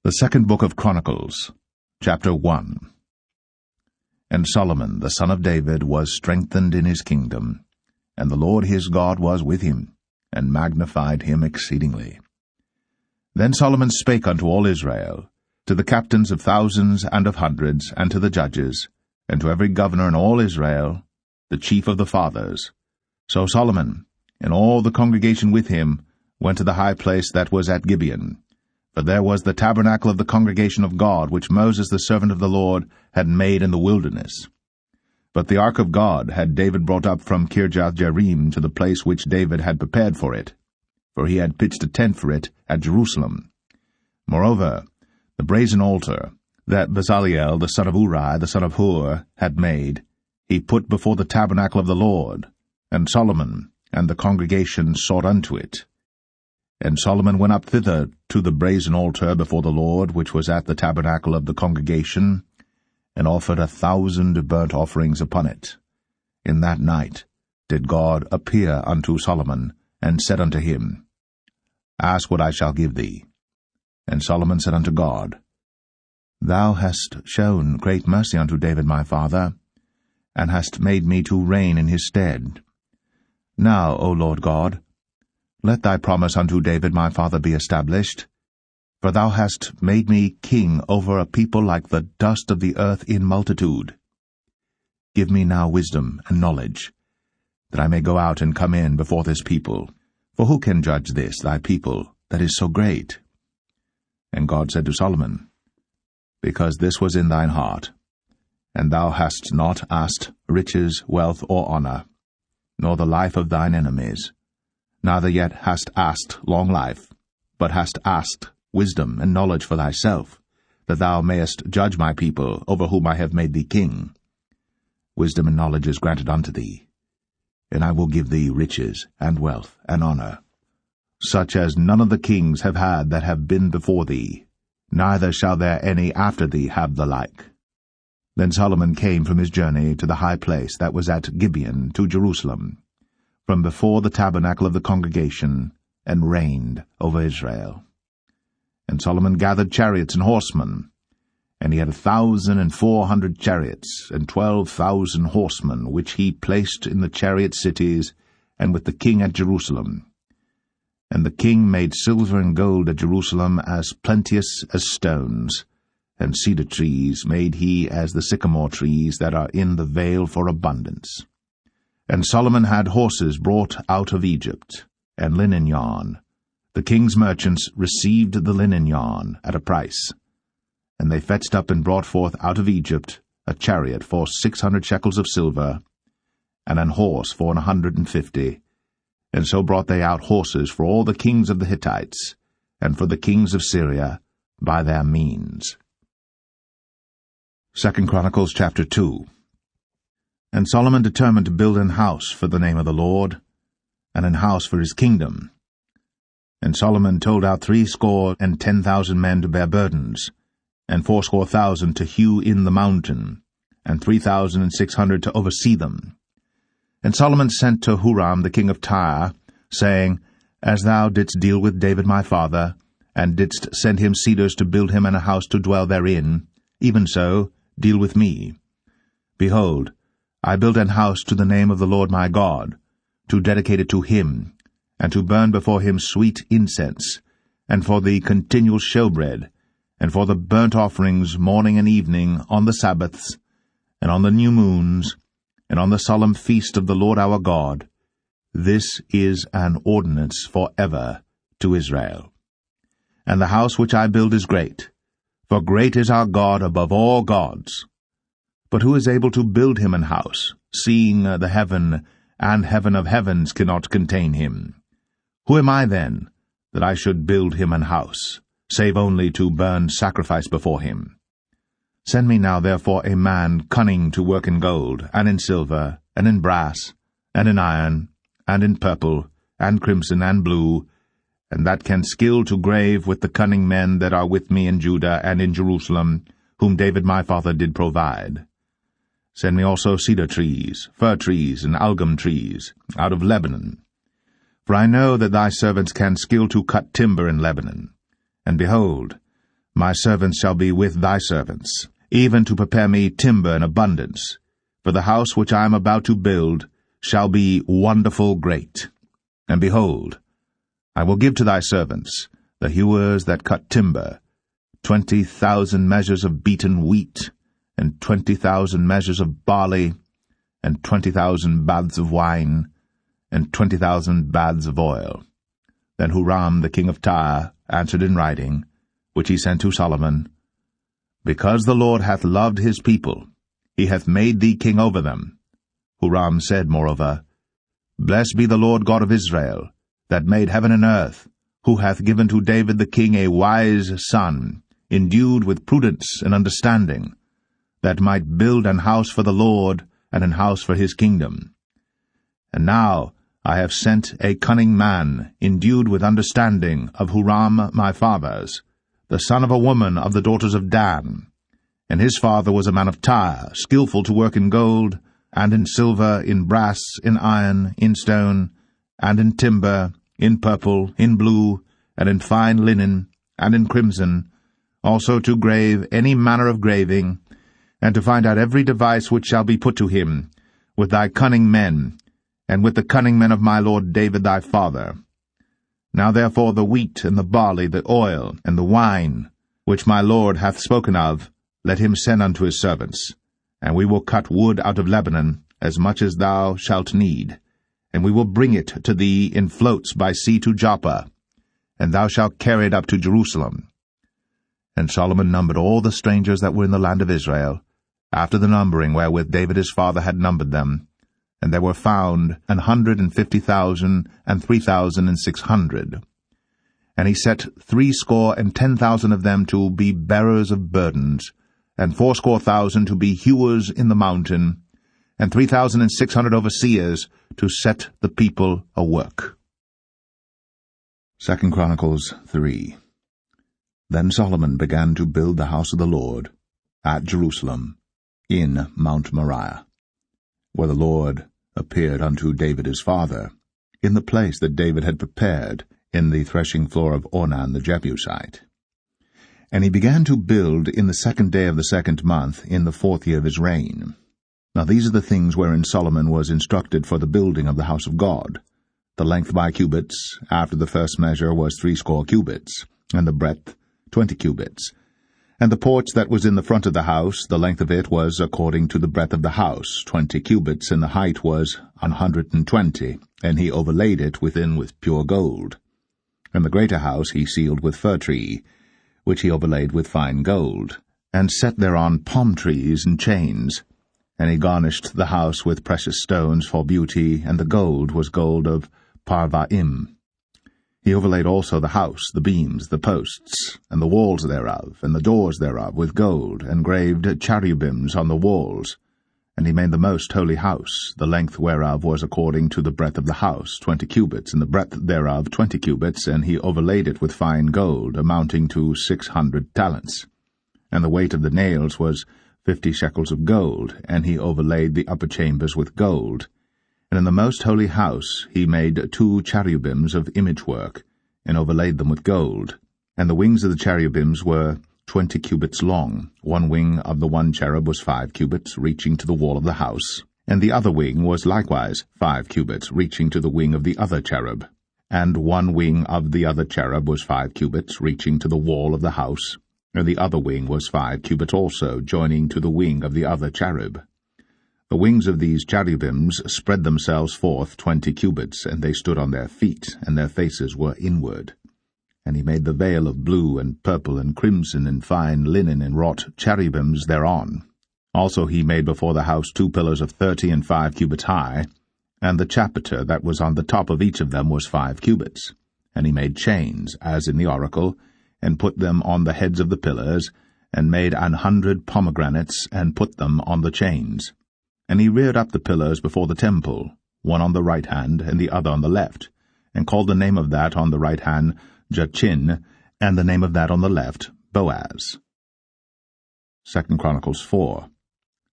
The second book of Chronicles, chapter 1. And Solomon the son of David was strengthened in his kingdom, and the Lord his God was with him, and magnified him exceedingly. Then Solomon spake unto all Israel, to the captains of thousands and of hundreds, and to the judges, and to every governor in all Israel, the chief of the fathers. So Solomon, and all the congregation with him, went to the high place that was at Gibeon. For there was the tabernacle of the congregation of God, which Moses the servant of the Lord had made in the wilderness. But the ark of God had David brought up from Kirjath-jearim to the place which David had prepared for it, for he had pitched a tent for it at Jerusalem. Moreover, the brazen altar that Bezaleel the son of Uri the son of Hur had made, he put before the tabernacle of the Lord, and Solomon and the congregation sought unto it. And Solomon went up thither to the brazen altar before the Lord, which was at the tabernacle of the congregation, and offered 1,000 burnt offerings upon it. In that night did God appear unto Solomon, and said unto him, Ask what I shall give thee. And Solomon said unto God, Thou hast shown great mercy unto David my father, and hast made me to reign in his stead. Now, O Lord God, let thy promise unto David my father be established, for thou hast made me king over a people like the dust of the earth in multitude. Give me now wisdom and knowledge, that I may go out and come in before this people. For who can judge this, thy people, that is so great? And God said to Solomon, Because this was in thine heart, and thou hast not asked riches, wealth, or honor, nor the life of thine enemies, neither yet hast asked long life, but hast asked wisdom and knowledge for thyself, that thou mayest judge my people, over whom I have made thee king. Wisdom and knowledge is granted unto thee, and I will give thee riches and wealth and honor, such as none of the kings have had that have been before thee, neither shall there any after thee have the like. Then Solomon came from his journey to the high place that was at Gibeon to Jerusalem, from before the tabernacle of the congregation, and reigned over Israel. And Solomon gathered chariots and horsemen, and he had 1,400 chariots, and 12,000 horsemen, which he placed in the chariot cities, and with the king at Jerusalem. And the king made silver and gold at Jerusalem as plenteous as stones, and cedar trees made he as the sycamore trees that are in the vale for abundance. And Solomon had horses brought out of Egypt, and linen yarn. The king's merchants received the linen yarn at a price. And they fetched up and brought forth out of Egypt a chariot for 600 shekels of silver, and an horse for 150. And so brought they out horses for all the kings of the Hittites, and for the kings of Syria, by their means. 2 Chronicles chapter 2. And Solomon determined to build an house for the name of the Lord, and an house for his kingdom. And Solomon told out 70,000 men to bear burdens, and 80,000 to hew in the mountain, and 3,600 to oversee them. And Solomon sent to Huram the king of Tyre, saying, As thou didst deal with David my father, and didst send him cedars to build him and a house to dwell therein, even so deal with me. Behold, I built an house to the name of the Lord my God, to dedicate it to him, and to burn before him sweet incense, and for the continual showbread, and for the burnt offerings morning and evening, on the Sabbaths, and on the new moons, and on the solemn feast of the Lord our God. This is an ordinance for ever to Israel. And the house which I build is great, for great is our God above all gods. But who is able to build him an house, seeing the heaven and heaven of heavens cannot contain him? Who am I then, that I should build him an house, save only to burn sacrifice before him? Send me now therefore a man cunning to work in gold, and in silver, and in brass, and in iron, and in purple, and crimson, and blue, and that can skill to grave with the cunning men that are with me in Judah and in Jerusalem, whom David my father did provide. Send me also cedar trees, fir trees, and algum trees, out of Lebanon. For I know that thy servants can skill to cut timber in Lebanon. And behold, My servants shall be with thy servants, even to prepare me timber in abundance, for the house which I am about to build shall be wonderful great. And behold, I will give to thy servants, the hewers that cut timber, 20,000 measures of beaten wheat, and 20,000 measures of barley, and 20,000 baths of wine, and 20,000 baths of oil. Then Huram the king of Tyre answered in writing, which he sent to Solomon, Because the Lord hath loved his people, he hath made thee king over them. Huram said moreover, Blessed be the Lord God of Israel, that made heaven and earth, who hath given to David the king a wise son, endued with prudence and understanding, that might build an house for the Lord, and an house for his kingdom. And now I have sent a cunning man, endued with understanding, of Huram my father's, the son of a woman of the daughters of Dan. And his father was a man of Tyre, skillful to work in gold, and in silver, in brass, in iron, in stone, and in timber, in purple, in blue, and in fine linen, and in crimson, also to grave any manner of graving, and to find out every device which shall be put to him, with thy cunning men, and with the cunning men of my lord David thy father. Now therefore the wheat, and the barley, the oil, and the wine, which my lord hath spoken of, let him send unto his servants, and we will cut wood out of Lebanon, as much as thou shalt need, and we will bring it to thee in floats by sea to Joppa, and thou shalt carry it up to Jerusalem. And Solomon numbered all the strangers that were in the land of Israel, after the numbering wherewith David his father had numbered them, and there were found 150,000 and 3,600. And he set 70,000 of them to be bearers of burdens, and 80,000 to be hewers in the mountain, and 3,600 overseers to set the people a work. 2 Chronicles 3. Then Solomon began to build the house of the Lord at Jerusalem, in Mount Moriah, where the Lord appeared unto David his father, in the place that David had prepared, in the threshing floor of Ornan the Jebusite. And he began to build in the 2nd day of the 2nd month, in the 4th year of his reign. Now these are the things wherein Solomon was instructed for the building of the house of God. The length by cubits, after the first measure, was 60 cubits, and the breadth 20 cubits. And the porch that was in the front of the house, the length of it was according to the breadth of the house, 20 cubits, and the height was 120, and he overlaid it within with pure gold. And the greater house he sealed with fir tree, which he overlaid with fine gold, and set thereon palm trees and chains. And he garnished the house with precious stones for beauty, and the gold was gold of Parvaim. He overlaid also the house, the beams, the posts, and the walls thereof, and the doors thereof with gold, and graved cherubims on the walls. And he made the most holy house, the length whereof was according to the breadth of the house, 20 cubits, and the breadth thereof 20 cubits, and he overlaid it with fine gold, amounting to 600 talents. And the weight of the nails was 50 shekels of gold, and he overlaid the upper chambers with gold. And in the most holy house he made 2 cherubims of image work, and overlaid them with gold. And the wings of the cherubims were 20 cubits long. One wing of the one cherub was 5 cubits, reaching to the wall of the house, and the other wing was likewise 5 cubits, reaching to the wing of the other cherub. And one wing of the other cherub was 5 cubits, reaching to the wall of the house, and the other wing was 5 cubits also, joining to the wing of the other cherub. The wings of these cherubims spread themselves forth 20 cubits, and they stood on their feet, and their faces were inward. And he made the veil of blue and purple and crimson and fine linen, and wrought cherubims thereon. Also he made before the house 2 pillars of 30 and 5 cubits high, and the chapiter that was on the top of each of them was 5 cubits. And he made chains, as in the oracle, and put them on the heads of the pillars, and made 100 pomegranates, and put them on the chains. And he reared up the pillars before the temple, one on the right hand, and the other on the left, and called the name of that on the right hand Jachin, and the name of that on the left Boaz. 2 Chronicles 4.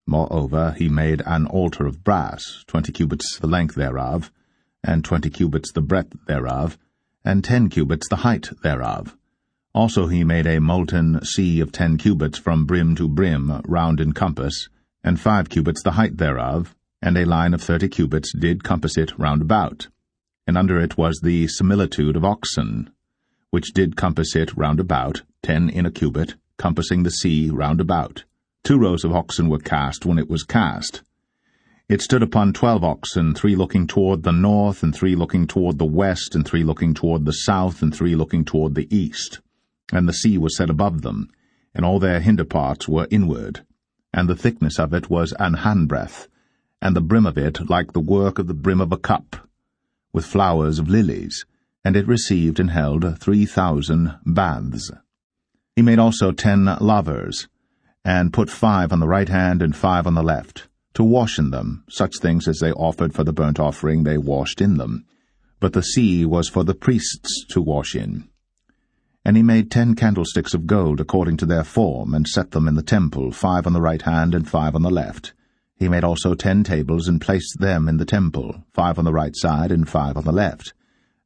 Moreover, he made an altar of brass, 20 cubits the length thereof, and 20 cubits the breadth thereof, and 10 cubits the height thereof. Also he made a molten sea of 10 cubits from brim to brim round in compass, and 5 cubits the height thereof, and a line of 30 cubits did compass it round about. And under it was the similitude of oxen, which did compass it round about, 10 in a cubit, compassing the sea round about. 2 rows of oxen were cast when it was cast. It stood upon 12 oxen, 3 looking toward the north, and 3 looking toward the west, and 3 looking toward the south, and 3 looking toward the east. And the sea was set above them, and all their hinder parts were inward. And the thickness of it was an handbreadth, and the brim of it like the work of the brim of a cup, with flowers of lilies, and it received and held 3,000 baths. He made also 10 lavers, and put 5 on the right hand and 5 on the left, to wash in them. Such things as they offered for the burnt offering they washed in them. But the sea was for the priests to wash in. And he made 10 candlesticks of gold according to their form, and set them in the temple, 5 on the right hand and 5 on the left. He made also 10 tables, and placed them in the temple, 5 on the right side and 5 on the left.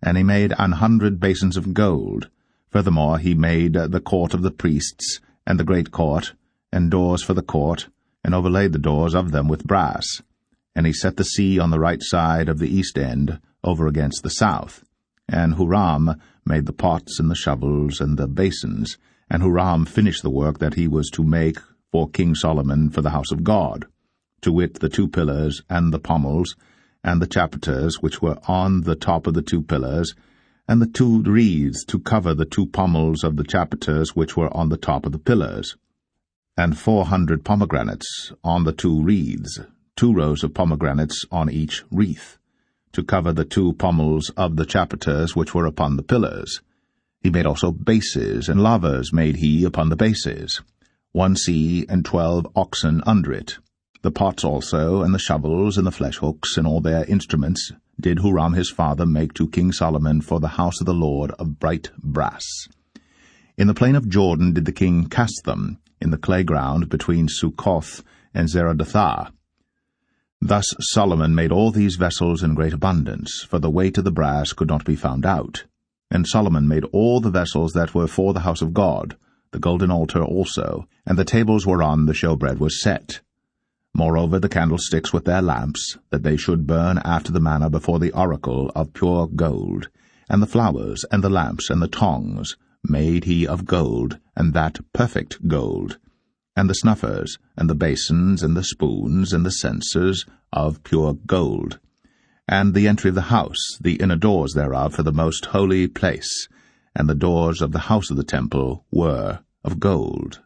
And he made 100 basins of gold. Furthermore he made the court of the priests, and the great court, and doors for the court, and overlaid the doors of them with brass. And he set the sea on the right side of the east end, over against the south. And Huram made the pots and the shovels and the basins, and Huram finished the work that he was to make for King Solomon for the house of God, to wit, the 2 pillars, and the pommels, and the chapiters which were on the top of the 2 pillars, and the 2 wreaths to cover the 2 pommels of the chapiters which were on the top of the pillars, and 400 pomegranates on the 2 wreaths, 2 rows of pomegranates on each wreath, to cover the 2 pommels of the chapiters which were upon the pillars. He made also bases, and lavers made he upon the bases, 1 sea and 12 oxen under it. The pots also, and the shovels, and the flesh hooks, and all their instruments, did Huram his father make to King Solomon for the house of the Lord of bright brass. In the plain of Jordan did the king cast them, in the clay ground between Succoth and Zeradathah. Thus Solomon made all these vessels in great abundance, for the weight of the brass could not be found out. And Solomon made all the vessels that were for the house of God, the golden altar also, and the tables whereon the showbread was set. Moreover the candlesticks with their lamps, that they should burn after the manner before the oracle of pure gold, and the flowers, and the lamps, and the tongs, made he of gold, and that perfect gold, and the snuffers, and the basins, and the spoons, and the censers of pure gold, and the entry of the house, the inner doors thereof for the most holy place, and the doors of the house of the temple were of gold.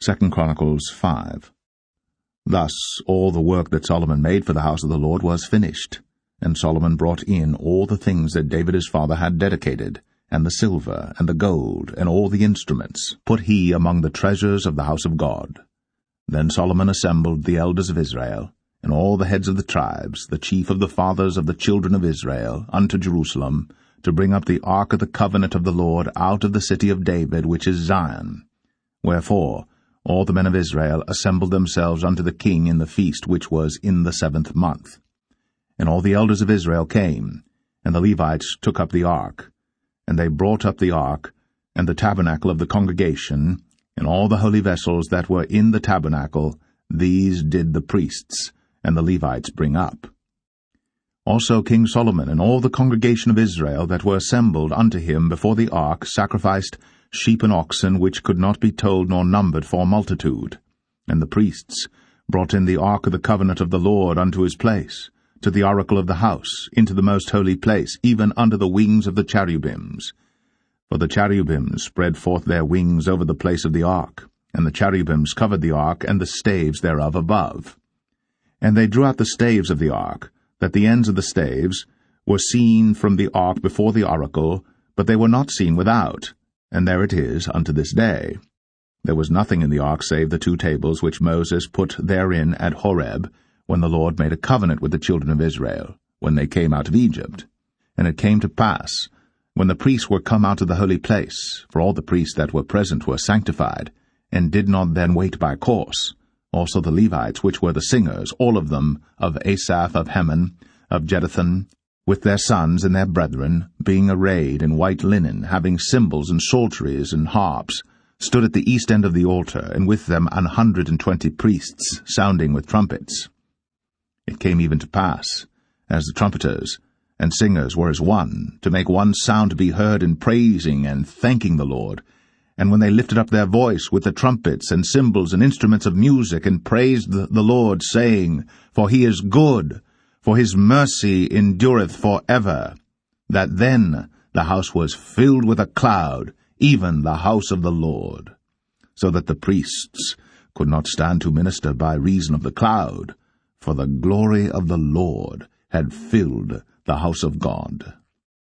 2 Chronicles 5. Thus all the work that Solomon made for the house of the Lord was finished, and Solomon brought in all the things that David his father had dedicated, and the silver, and the gold, and all the instruments, put he among the treasures of the house of God. Then Solomon assembled the elders of Israel, and all the heads of the tribes, the chief of the fathers of the children of Israel, unto Jerusalem, to bring up the ark of the covenant of the Lord out of the city of David, which is Zion. Wherefore all the men of Israel assembled themselves unto the king in the feast which was in the 7th month. And all the elders of Israel came, and the Levites took up the ark, and they brought up the ark, and the tabernacle of the congregation, and all the holy vessels that were in the tabernacle, these did the priests, and the Levites bring up. Also King Solomon and all the congregation of Israel that were assembled unto him before the ark sacrificed sheep and oxen which could not be told nor numbered for multitude. And the priests brought in the ark of the covenant of the Lord unto his place, to the oracle of the house, into the most holy place, even under the wings of the cherubims. For the cherubims spread forth their wings over the place of the ark, and the cherubims covered the ark and the staves thereof above. And they drew out the staves of the ark, that the ends of the staves were seen from the ark before the oracle, but they were not seen without, and there it is unto this day. There was nothing in the ark save the 2 tables which Moses put therein at Horeb, when the Lord made a covenant with the children of Israel, when they came out of Egypt. And it came to pass, when the priests were come out of the holy place, for all the priests that were present were sanctified, and did not then wait by course, also the Levites, which were the singers, all of them, of Asaph, of Heman, of Jeduthun, with their sons and their brethren, being arrayed in white linen, having cymbals and psalteries and harps, stood at the east end of the altar, and with them 120 priests, sounding with trumpets. It came even to pass, as the trumpeters and singers were as one, to make one sound to be heard in praising and thanking the Lord. And when they lifted up their voice with the trumpets and cymbals and instruments of music, and praised the Lord, saying, For he is good, for his mercy endureth for ever, that then the house was filled with a cloud, even the house of the Lord, so that the priests could not stand to minister by reason of the cloud, for the glory of the Lord had filled the house of God.